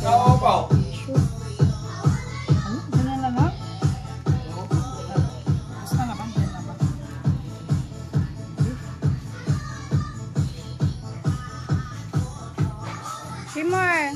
Nakaupaw. Ano? Ganyan na lang? Basta na bang? Shimmer,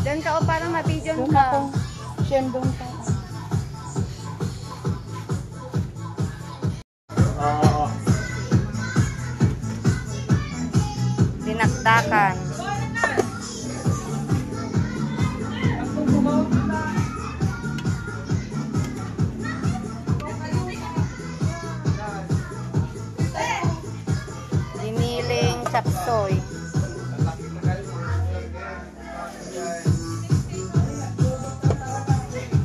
dyan ka o parang mapidyon ka. Siyendong ka. Dinakdakan. Giniling chapsoy.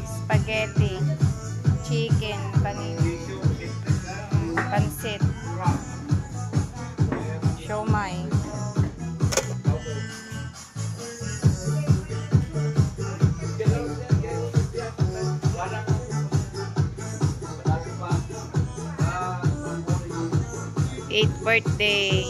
Spaghetti. Chicken. Pansit. Siomai. Eighth birthday.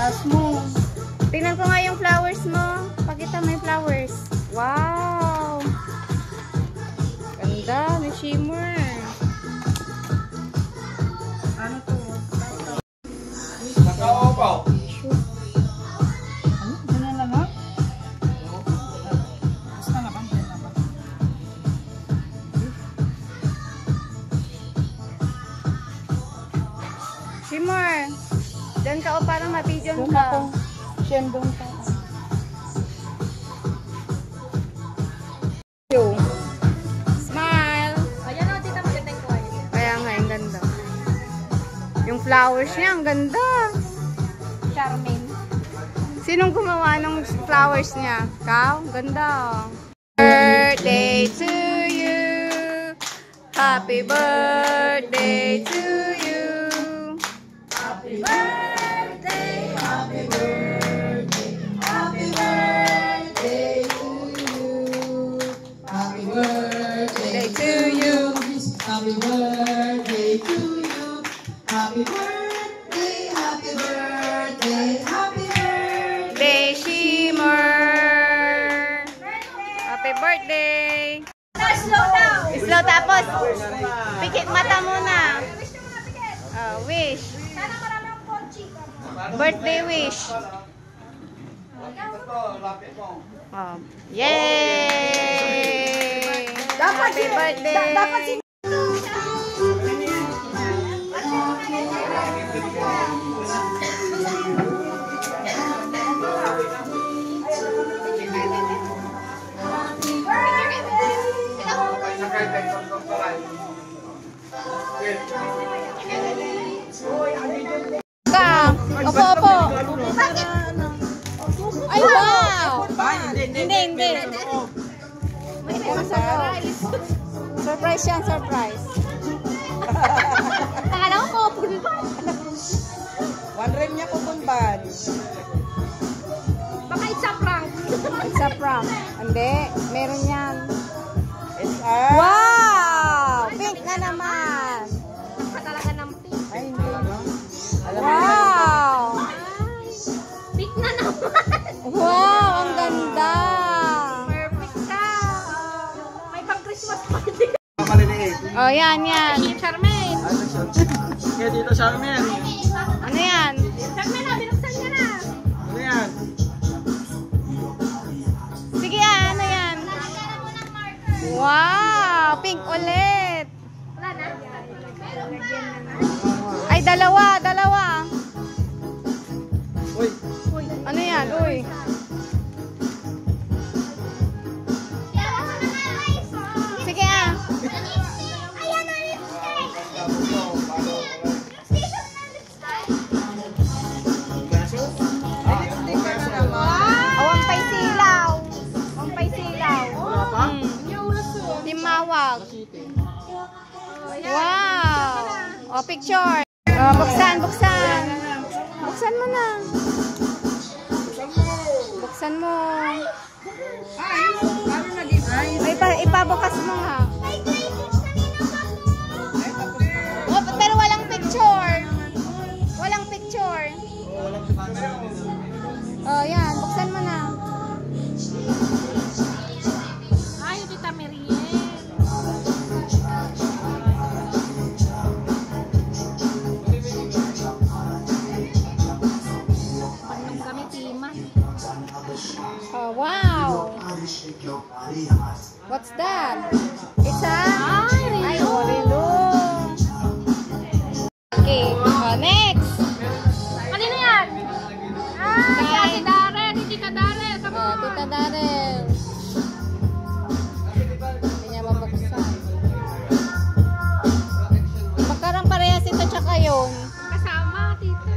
Tapos mo. Tingnan ko nga yung flowers mo. Pakita mo yung flowers. Wow! Ganda ni Shimmer. Ano to? Nakaupaw. Ano? Ganyan na lang? Basta na bang? Shimmer, dyan ka o parang mapidyon ka. Siyendong ka. Smile! Ayan o, tita, maganda yung kuha niya. Kaya nga, ang ganda. Yung flowers niya, ang ganda. Charming. Sinong gumawa ng flowers niya? Ikaw? Ganda. Birthday to you. Happy birthday to you. Happy birthday, happy birthday, happy birthday to you. Happy birthday to you. Happy birthday to you. Happy birthday, happy birthday, happy birthday. Shimmer. Happy birthday. Slow down. Slow tapos. Pikit mata muna. Wish. Sana marami ang ponchi. Birthday wish. Yay! Happy birthday! Opo, opo. Ay, wow! Hindi. Surprise yan, surprise. Akala ko couple ba? One rim niya kukunban. Baka it's a prank. It's a prank. Hindi, meron yan. Wow! Pink na naman. Talaga ng pink. Ay, hindi. Oh, yan, yan. Charmaine. Kaya dito sa amin. Ano yan? Charmaine na, binuksan niya na. Ano yan? Sige, ano yan? Wow! Pink ulit. Wala na? Ay, dalawa, dalawa. Uy. Ano yan? Uy. Sige ah. Ayan na lipstick. Awang pay silaw. Awang pay silaw. Wala pa? Timawag. Wow. O, picture. O, buksan, buksan. Buksan mo na. Buksan mo. Ay, ipabukas mo nga. Oh, pero walang picture. Walang picture. Oh, yan. Buksan mo na. Ay, Tita Mariel. Pagnom kami, Tima. Oh, wow. What's that? It's a... Ay, Orelo. Okay. Oh, next. Kanino yan? Ah, si Ate Darren, si Tita Darren. Come Oh, on. Tita Darrell. Hindi niya mabuksan. Magkarang parehas ito tsaka yun. Kasama, Tita.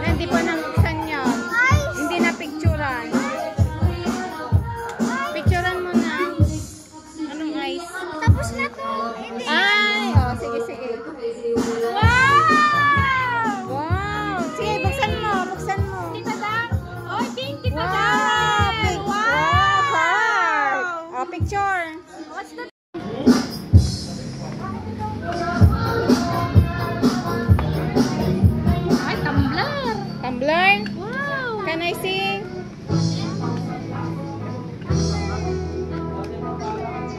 Hindi pa nabuksan yan. Hindi na picturean. Picturean mo na. Anong ice? Tapos na to. Ay! Oh, sige, sige. Wow! Wow! Sige, buksan mo. Buksan mo. Tita Dar. Oh, thank Tita Wow! Darren. Wow! Heart! Oh, picture. What's that? Ay, tumbler. Tumbler. Wow. Can I see?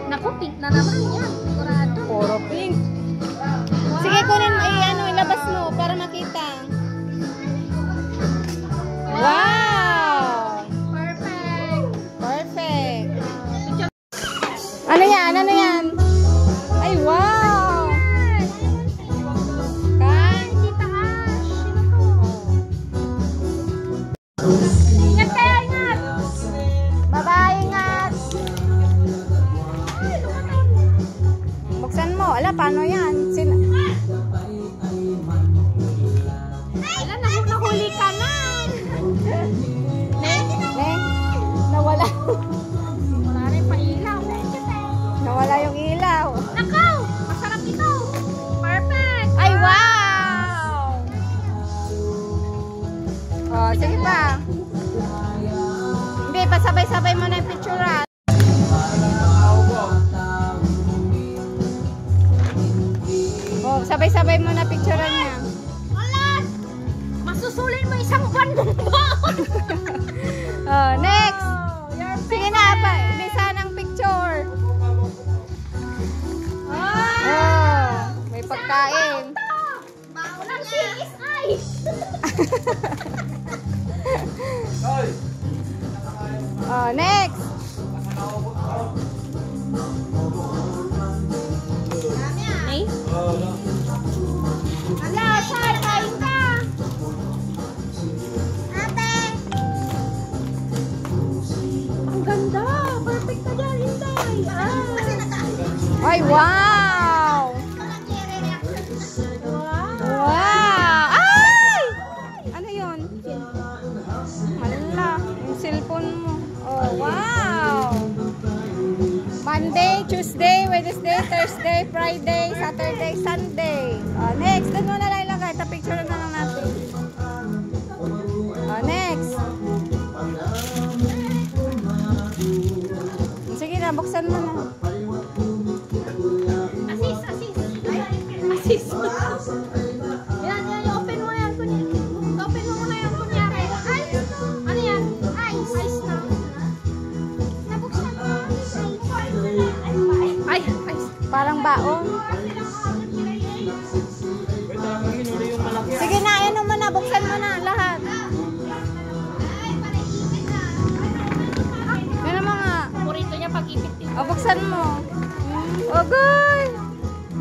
Naku, pink na naman yan. Sigurado. Puro pink. Sige, kunin mo. Ano, ilabas mo para makita. Wow! Perfect. Perfect. Ano yan? Ano yan? Ay, wow! Kan? Tita Ash. Ingat kayo, ingat. Bye-bye, ingat! Buksan mo. Ala, paano yan? Alam, nahuli ka na. Nawala. Wala rin pa ilaw. Nawala yung ilaw. Nakaw! Masarap ito. Perfect. Ay, wow! Oh, sige pa. Hindi, pasabay-sabay mo na yung picture. Oh, sabay-sabay mo na picturean niya. Wala! Masusulin mo isang buwan mong baon. Oh, next. Your Sige na, bisa ng picture. Oh, may pagkain. Baon ng CSI. Oh, next. Ay? Ala, Shay, kain ka. Ate! Ang ganda! Perfect ka dyan, Hinday! Ay, wow! Wow! Ay! Ano yun? Hala, yung cellphone mo. Oh, wow! Monday, Tuesday, Wednesday, Thursday, Friday, Saturday, Sunday. Oh, next. Doon mo na lang ilagay. Ito, picture na lang natin. Oh, next. Sige na, buksan mo na. Asis, asis. Asis. Yan, yan. Open mo yan. Open mo muna yan kunyari. Ay, ng baon. Wait, talagang minuli yung malaki. Sige na, ano mo na, buksan mo na lahat. Yan ang mga, Paborito niya pag-ipit din. o buksan mo. Ogoy!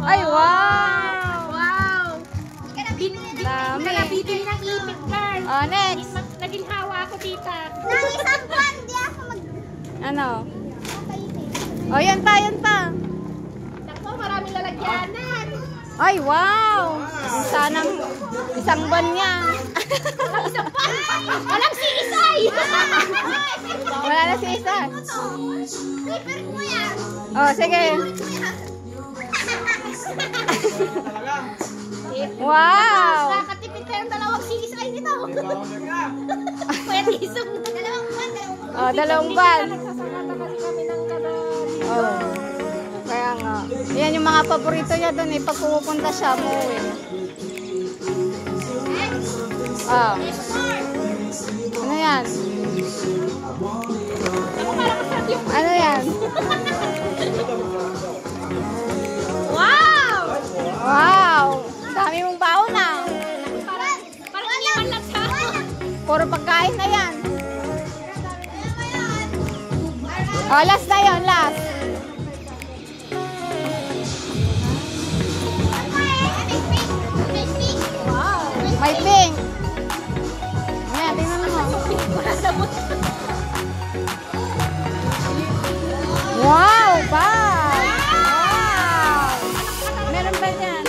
Ay, wow! Wow! Dami. Nabibili ng ipit, girl. O, next. Naging hawa ako, tita. Ano? O, yan pa, yan pa. Naku, maraming lalagyanan. Ay, wow! Sanang isang buwan yan. Walang siisay! Wala na si isa. Oh, sige. Talaga. Wow! Nakatipid kayong dalawang siisay nito. Bawal ka. Pwede isang Oh, 2 buwan. Nagsasakata kasi kami ng kadami. Oh. Kaya nga. Yan yung mga paborito niya doon eh. Pag pumupunta siya, umuwi. Oh. Ano yan? Ano yan? Wow! Wow! Dami mong baon na. Parang iniwan lang sa ako. Puro pagkain na yan. Oh, last na yun, last. May pink. Ayan, tingnan mo. Wow, ba? Wow! Meron ba dyan?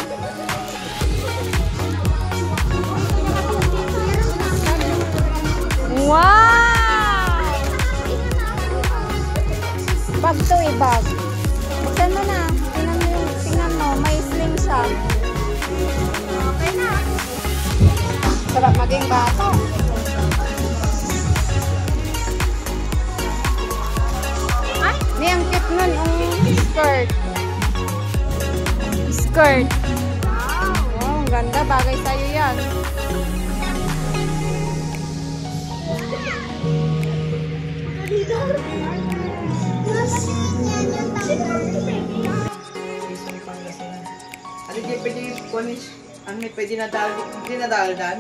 Wow! Bag to eh, bag. Buksan mo na. Tingnan mo, may slim siya. Okay na. Sarap maging bata. May ang cute nun, skirt. Skirt. Wow, ang ganda. Bagay sa'yo yan. Ano di pwede punish? Ano may pwede nadaldan?